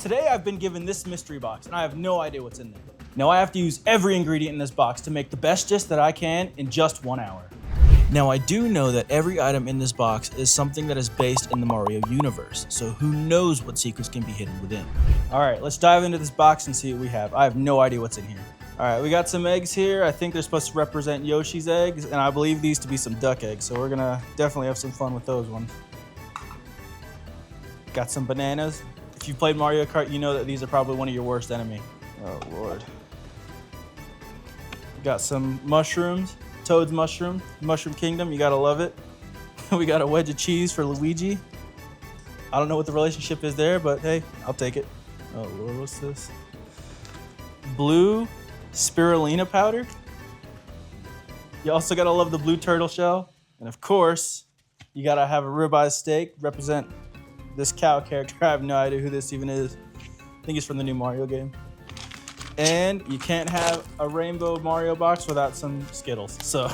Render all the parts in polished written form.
Today I've been given this mystery box and I have no idea what's in there. Now I have to use every ingredient in this box to make the best dish that I can in just 1 hour. Now I do know that every item in this box is something that is based in the Mario universe, so who knows what secrets can be hidden within. All right, let's dive into this box and see what we have. I have no idea what's in here. All right, we got some eggs here. I think they're supposed to represent Yoshi's eggs, and I believe these to be some duck eggs, so we're gonna definitely have some fun with those ones. Got some bananas. If you've played Mario Kart, you know that these are probably one of your worst enemy. Oh Lord. Got some mushrooms. Toad's mushroom kingdom, you gotta love it. We got a wedge of cheese for Luigi. I don't know what the relationship is there, but hey, I'll take it. Oh Lord, what's this? Blue spirulina powder. You also gotta love the blue turtle shell. And of course, you gotta have a ribeye steak, represent this cow character. I have no idea who this even is. I think he's from the new Mario game. And you can't have a rainbow Mario box without some Skittles, so.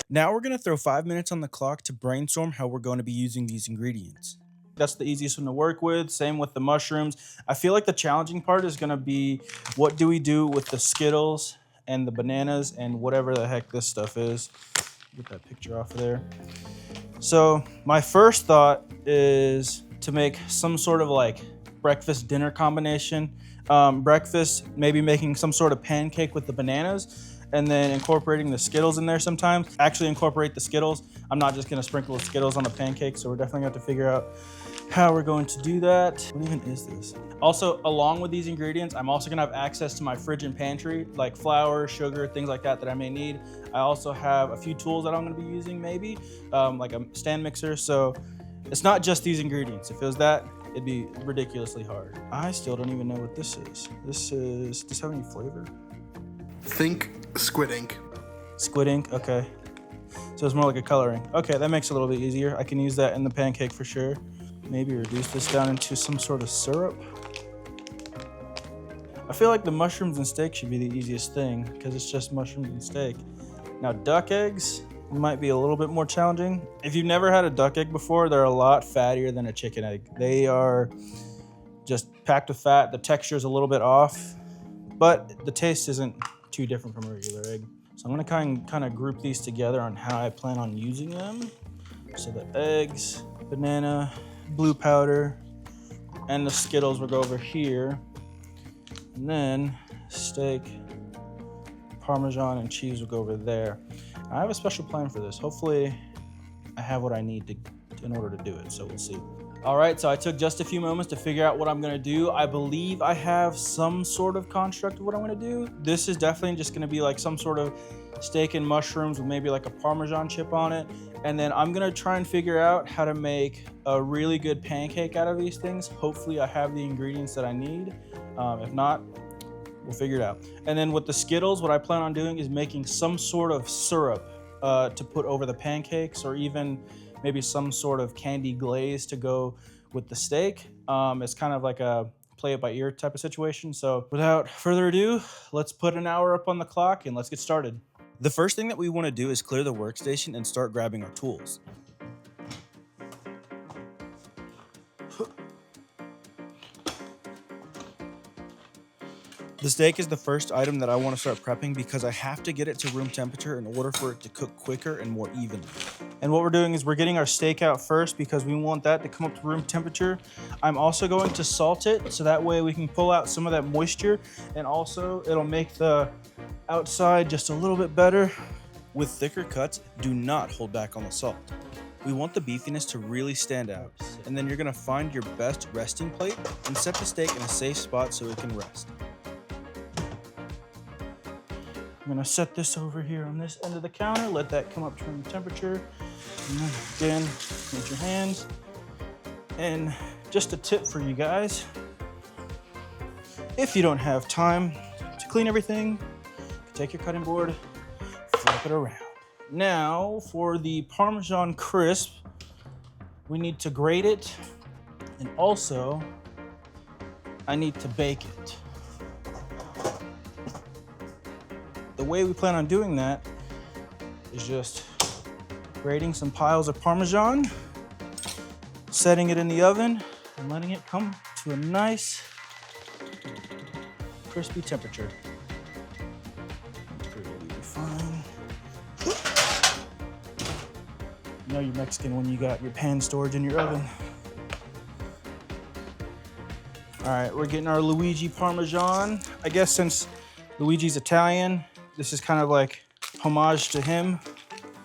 Now we're gonna throw 5 minutes on the clock to brainstorm how we're going to be using these ingredients. That's the easiest one to work with, same with the mushrooms. I feel like the challenging part is gonna be, what do we do with the Skittles and the bananas and whatever the heck this stuff is. Get that picture off of there. So my first thought is to make some sort of like breakfast dinner combination. Breakfast, maybe making some sort of pancake with the bananas and then incorporating the Skittles in there sometimes. Actually incorporate the Skittles. I'm not just gonna sprinkle the Skittles on the pancake, so we're definitely gonna have to figure out how we're going to do that. What even is this? Also, along with these ingredients, I'm also gonna have access to my fridge and pantry, like flour, sugar, things like that I may need. I also have a few tools that I'm gonna be using maybe, like a stand mixer, so it's not just these ingredients. If it was that, it'd be ridiculously hard. I still don't even know what this is. Does this have any flavor? Think squid ink. Squid ink, okay. So it's more like a coloring. Okay, that makes it a little bit easier. I can use that in the pancake for sure. Maybe reduce this down into some sort of syrup. I feel like the mushrooms and steak should be the easiest thing because it's just mushrooms and steak. Now duck eggs might be a little bit more challenging. If you've never had a duck egg before, they're a lot fattier than a chicken egg. They are just packed with fat. The texture is a little bit off, but the taste isn't too different from a regular egg. So I'm gonna kind of group these together on how I plan on using them. So the eggs, banana, blue powder, and the Skittles will go over here. And then steak, Parmesan, and cheese will go over there. I have a special plan for this. Hopefully I have what I need in order to do it, so we'll see. All right, so I took just a few moments to figure out what I'm gonna do. I believe I have some sort of construct of what I'm gonna do. This is definitely just gonna be like some sort of steak and mushrooms with maybe like a Parmesan chip on it. And then I'm gonna try and figure out how to make a really good pancake out of these things. Hopefully I have the ingredients that I need. If not, we'll figure it out. And then with the Skittles, what I plan on doing is making some sort of syrup to put over the pancakes, or even maybe some sort of candy glaze to go with the steak. It's kind of like a play it by ear type of situation. So without further ado, let's put an hour up on the clock and let's get started. The first thing that we want to do is clear the workstation and start grabbing our tools. The steak is the first item that I want to start prepping because I have to get it to room temperature in order for it to cook quicker and more evenly. And what we're doing is we're getting our steak out first because we want that to come up to room temperature. I'm also going to salt it so that way we can pull out some of that moisture, and also it'll make the outside just a little bit better. With thicker cuts, do not hold back on the salt. We want the beefiness to really stand out. And then you're gonna find your best resting plate and set the steak in a safe spot so it can rest. I'm gonna set this over here on this end of the counter, let that come up to room temperature. And then again, clean your hands. And just a tip for you guys, if you don't have time to clean everything, take your cutting board, flip it around. Now for the Parmesan crisp, we need to grate it, and also I need to bake it. The way we plan on doing that is just grating some piles of Parmesan, setting it in the oven, and letting it come to a nice crispy temperature. Pretty fine. You know you're Mexican when you got your pan storage in your oven. All right, we're getting our Luigi Parmesan. I guess since Luigi's Italian, this is kind of like homage to him.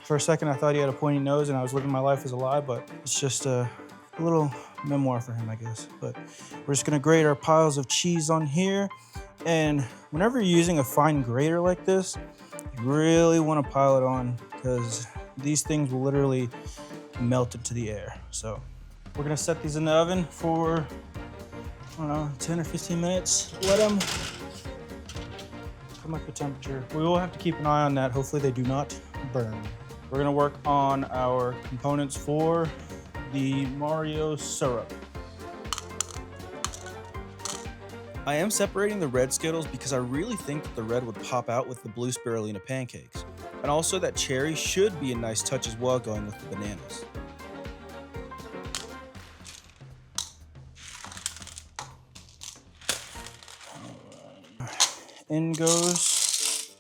For a second, I thought he had a pointy nose and I was living my life as a lie, but it's just a little memoir for him, I guess. But we're just gonna grate our piles of cheese on here. And whenever you're using a fine grater like this, you really wanna pile it on because these things will literally melt into the air. So we're gonna set these in the oven for, I don't know, 10 or 15 minutes. Let them come up to temperature. We will have to keep an eye on that. Hopefully they do not burn. We're gonna work on our components for the Mario syrup. I am separating the red Skittles because I really think that the red would pop out with the blue spirulina pancakes. And also that cherry should be a nice touch as well going with the bananas. In goes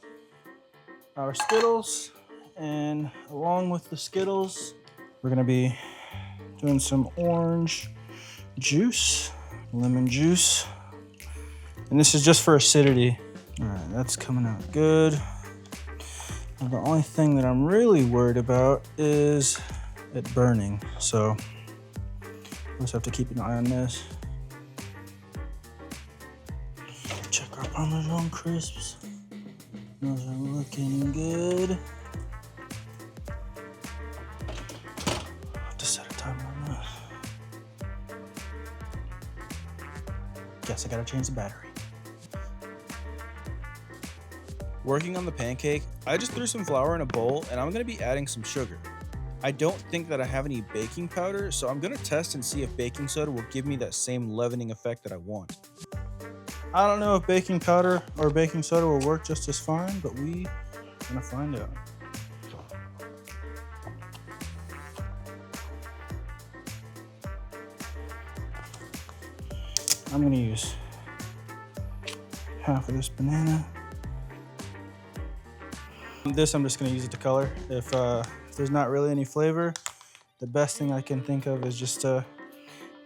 our Skittles, and along with the Skittles, we're gonna be doing some orange juice, lemon juice, and this is just for acidity. All right, that's coming out good. Now, the only thing that I'm really worried about is it burning, so we'll just have to keep an eye on this. Check our Parmesan crisps. Those are looking good. Have to set a timer on that. Guess I gotta change the battery. Working on the pancake, I just threw some flour in a bowl and I'm gonna be adding some sugar. I don't think that I have any baking powder, so I'm gonna test and see if baking soda will give me that same leavening effect that I want. I don't know if baking powder or baking soda will work just as fine, but we are gonna find out. I'm gonna use half of this banana. This I'm just gonna use it to color. If there's not really any flavor, the best thing I can think of is just to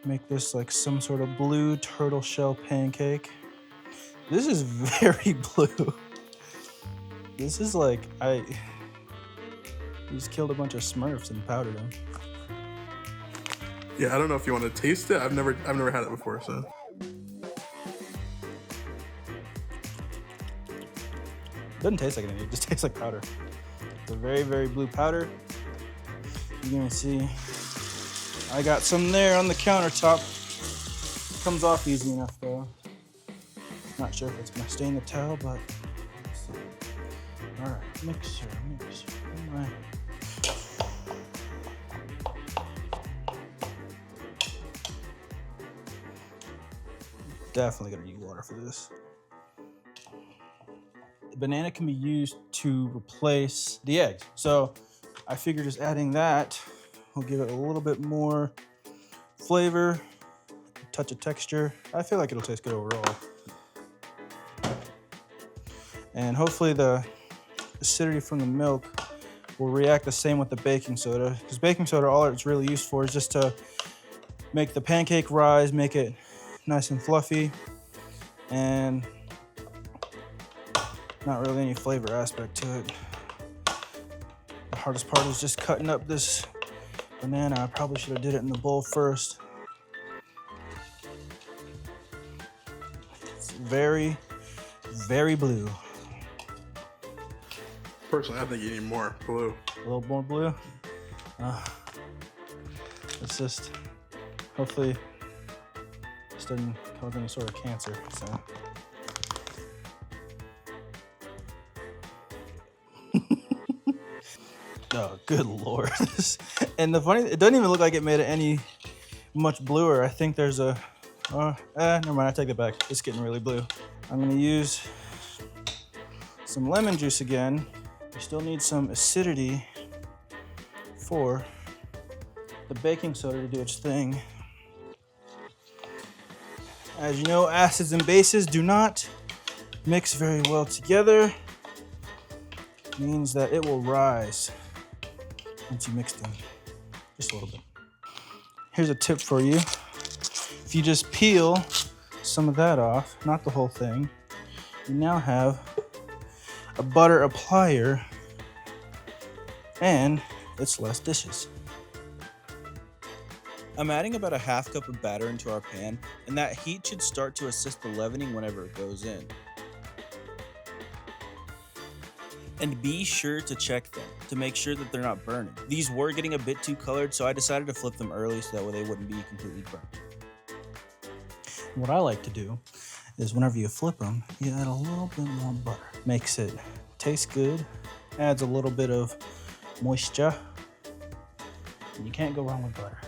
make this like some sort of blue turtle shell pancake. This is very blue. This is like, you just killed a bunch of Smurfs and powdered them. Yeah, I don't know if you want to taste it. I've never had it before, so. Doesn't taste like anything, it just tastes like powder. It's a very, very blue powder. You're gonna see, I got some there on the countertop. Comes off easy enough though. Not sure if it's gonna stain the towel, but let's see. All right, mixer. All right. Definitely gonna need water for this. The banana can be used to replace the eggs. So I figure just adding that will give it a little bit more flavor, a touch of texture. I feel like it'll taste good overall. And hopefully the acidity from the milk will react the same with the baking soda. Because baking soda, all it's really used for is just to make the pancake rise, make it nice and fluffy, and not really any flavor aspect to it. The hardest part is just cutting up this banana. I probably should have did it in the bowl first. It's very, very blue. Personally, I think you need more blue. A little more blue. It's just, hopefully this doesn't cause any sort of cancer. So. Oh, good Lord. And the funny, it doesn't even look like it made it any much bluer. I think there's a, never mind, I take it back. It's getting really blue. I'm gonna use some lemon juice again. We still need some acidity for the baking soda to do its thing. As you know, acids and bases do not mix very well together. Means that it will rise once you mix them just a little bit. Here's a tip for you. If you just peel some of that off, not the whole thing, you now have a butter applier and it's less dishes. I'm adding about a half cup of batter into our pan, and that heat should start to assist the leavening whenever it goes in. And be sure to check them to make sure that they're not burning. These were getting a bit too colored, so I decided to flip them early so that way they wouldn't be completely burnt. What I like to do is whenever you flip them, you add a little bit more butter. Makes it taste good, adds a little bit of moisture, and you can't go wrong with butter.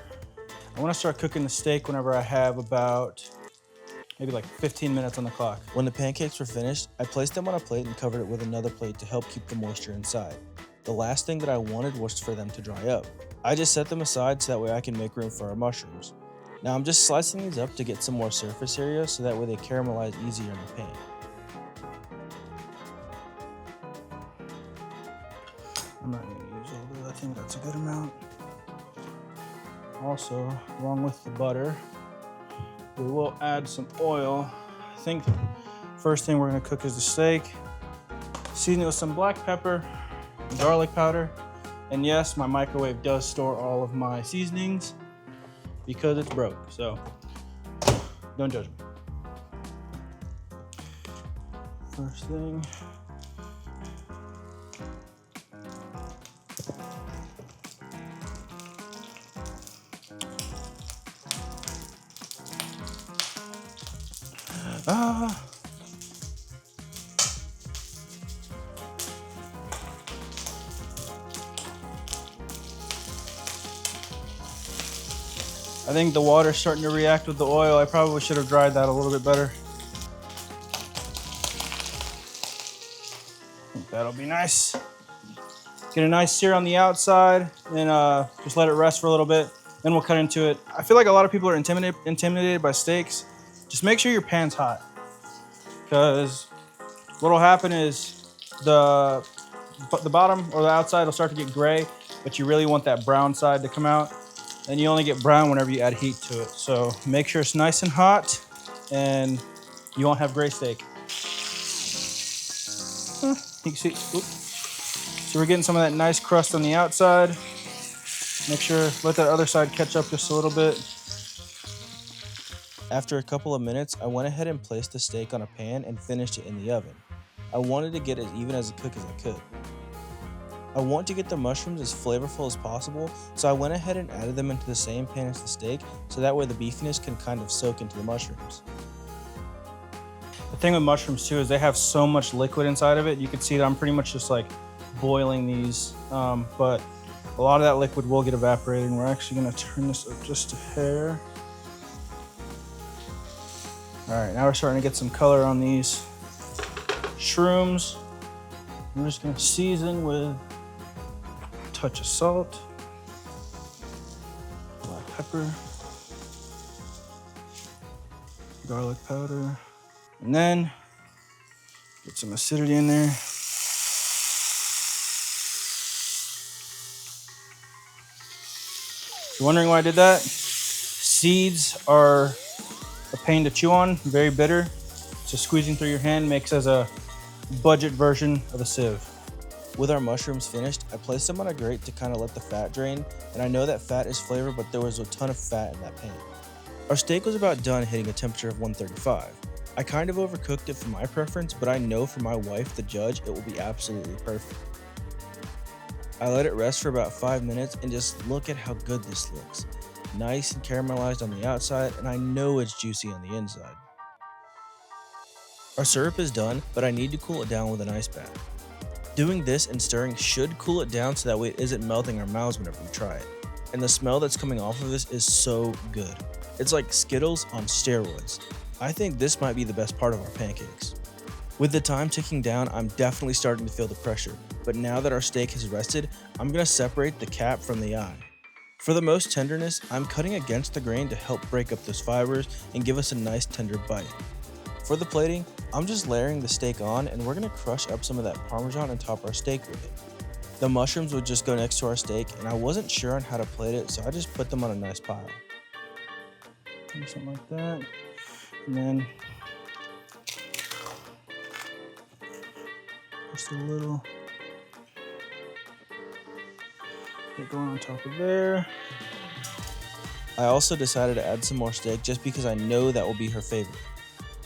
I want to start cooking the steak whenever I have about maybe like 15 minutes on the clock. When the pancakes were finished, I placed them on a plate and covered it with another plate to help keep the moisture inside. The last thing that I wanted was for them to dry up. I just set them aside so that way I can make room for our mushrooms. Now I'm just slicing these up to get some more surface area so that way they caramelize easier in the pan. I'm not going to use all of that. I think that's a good amount. Also, along with the butter, we will add some oil. I think the first thing we're going to cook is the steak. Season it with some black pepper, garlic powder, and yes, my microwave does store all of my seasonings because it's broke, so don't judge me. First thing, I think the water's starting to react with the oil. I probably should have dried that a little bit better. I think that'll be nice. Get a nice sear on the outside and just let it rest for a little bit. Then we'll cut into it. I feel like a lot of people are intimidated by steaks. Just make sure your pan's hot, because what'll happen is the bottom or the outside will start to get gray, but you really want that brown side to come out. And you only get brown whenever you add heat to it. So make sure it's nice and hot and you won't have gray steak. You can see, oops. So we're getting some of that nice crust on the outside. Make sure, let that other side catch up just a little bit. After a couple of minutes, I went ahead and placed the steak on a pan and finished it in the oven. I wanted to get as even as quick as I could. I want to get the mushrooms as flavorful as possible, so I went ahead and added them into the same pan as the steak, so that way the beefiness can kind of soak into the mushrooms. The thing with mushrooms too is they have so much liquid inside of it. You can see that I'm pretty much just like boiling these, but a lot of that liquid will get evaporated, and we're actually gonna turn this up just a hair. All right, now we're starting to get some color on these shrooms. I'm just gonna season with touch of salt, black pepper, garlic powder, and then get some acidity in there. If you're wondering why I did that, seeds are a pain to chew on, very bitter. So squeezing through your hand makes as a budget version of a sieve. With our mushrooms finished, I placed them on a grate to kind of let the fat drain, and I know that fat is flavor, but there was a ton of fat in that pan. Our steak was about done, hitting a temperature of 135. I kind of overcooked it for my preference, but I know for my wife, the judge, it will be absolutely perfect. I let it rest for about 5 minutes and just look at how good this looks. Nice and caramelized on the outside, and I know it's juicy on the inside. Our syrup is done, but I need to cool it down with an ice bath. Doing this and stirring should cool it down so that way it isn't melting our mouths whenever we try it. And the smell that's coming off of this is so good. It's like Skittles on steroids. I think this might be the best part of our pancakes. With the time ticking down, I'm definitely starting to feel the pressure, but now that our steak has rested, I'm going to separate the cap from the eye. For the most tenderness, I'm cutting against the grain to help break up those fibers and give us a nice tender bite. For the plating, I'm just layering the steak on, and we're gonna crush up some of that Parmesan and top our steak with it. The mushrooms would just go next to our steak, and I wasn't sure on how to plate it, so I just put them on a nice pile. Something like that. And then just a little bit going on top of there. I also decided to add some more steak just because I know that will be her favorite.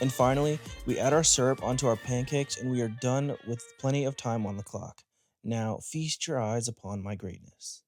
And finally, we add our syrup onto our pancakes and we are done with plenty of time on the clock. Now feast your eyes upon my greatness.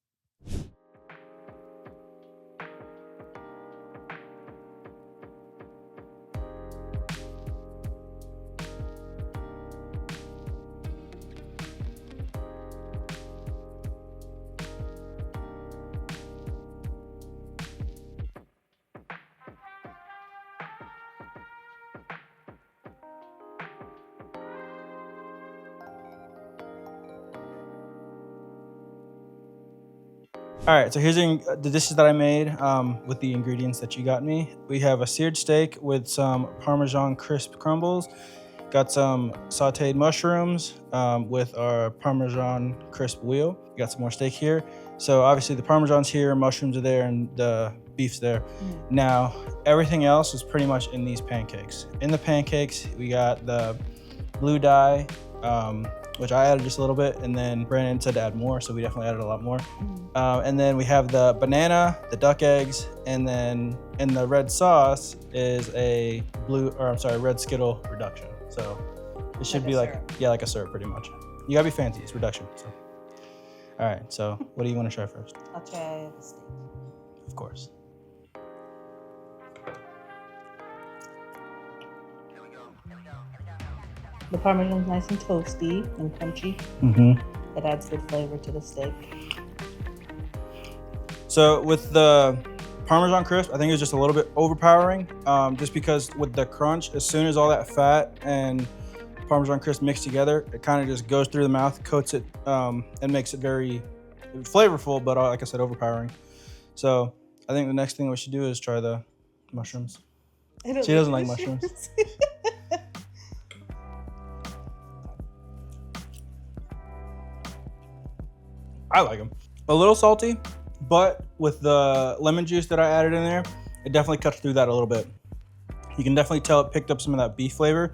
All right, so here's the dishes that I made with the ingredients that you got me. We have a seared steak with some Parmesan crisp crumbles. Got some sauteed mushrooms with our Parmesan crisp wheel. Got some more steak here. So obviously the Parmesan's here, mushrooms are there, and the beef's there. Now, everything else is pretty much in these pancakes. In the pancakes, we got the blue dye, which I added just a little bit, and then Brandon said to add more, so we definitely added a lot more. And then we have the banana, the duck eggs, and then in the red sauce is a red Skittle reduction. So it should be like, yeah, like a syrup pretty much. You gotta be fancy, it's reduction. So. All right, so what do you want to try first? I'll try the steak. Of course. The Parmesan's nice and toasty and crunchy. That adds good flavor to the steak. So with the Parmesan crisp, I think it was just a little bit overpowering, just because with the crunch, as soon as all that fat and Parmesan crisp mix together, it kind of just goes through the mouth, coats it, and makes it very flavorful, but like I said, overpowering. So I think the next thing we should do is try the mushrooms. She doesn't like mushrooms. I like them. A little salty, but with the lemon juice that I added in there, it definitely cuts through that a little bit. You can definitely tell it picked up some of that beef flavor.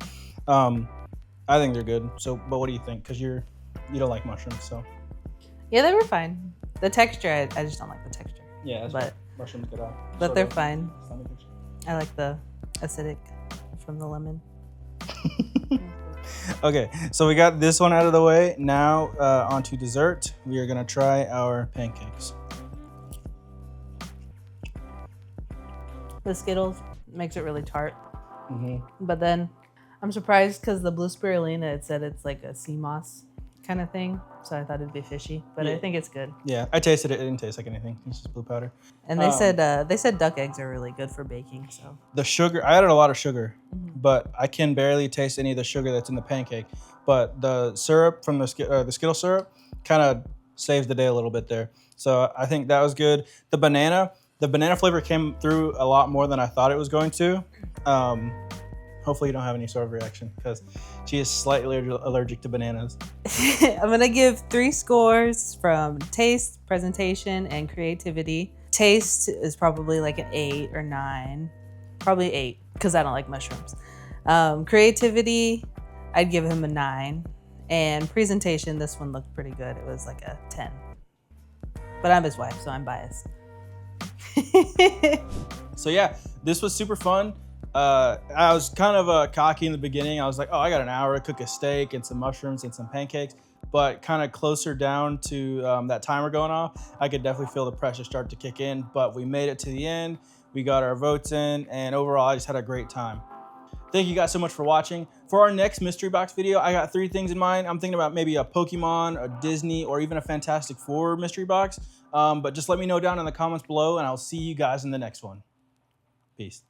I think they're good. So, but what do you think? Because you don't like mushrooms, so. Yeah, they were fine. The texture, I just don't like the texture. Yeah, but mushrooms good. But they're fine. I like the acidic from the lemon. Okay, so we got this one out of the way. Now onto dessert. We are gonna try our pancakes. The Skittles makes it really tart. But then I'm surprised because the blue spirulina, it said it's like a sea moss kind of thing. So I thought it'd be fishy, but I think it's good. Yeah, I tasted it. It didn't taste like anything. It's just blue powder. And they said duck eggs are really good for baking. So the sugar, I added a lot of sugar, but I can barely taste any of the sugar that's in the pancake. But the syrup from the Skittle syrup kind of saves the day a little bit there. So I think that was good. The banana flavor came through a lot more than I thought it was going to. Hopefully you don't have any sort of reaction because she is slightly allergic to bananas. I'm gonna give 3 scores from taste, presentation, and creativity. Taste is probably like an 8 or 9, probably 8 because I don't like mushrooms. Creativity, I'd give him a 9. And presentation, this one looked pretty good. It was like a 10. But I'm his wife, so I'm biased. So yeah, this was super fun. I was kind of cocky in the beginning. I was like, oh, I got an hour to cook a steak and some mushrooms and some pancakes. But kind of closer down to that timer going off, I could definitely feel the pressure start to kick in. But we made it to the end. We got our votes in. And overall, I just had a great time. Thank you guys so much for watching. For our next mystery box video, I got 3 things in mind. I'm thinking about maybe a Pokemon, a Disney, or even a Fantastic Four mystery box. But just let me know down in the comments below, and I'll see you guys in the next one. Peace.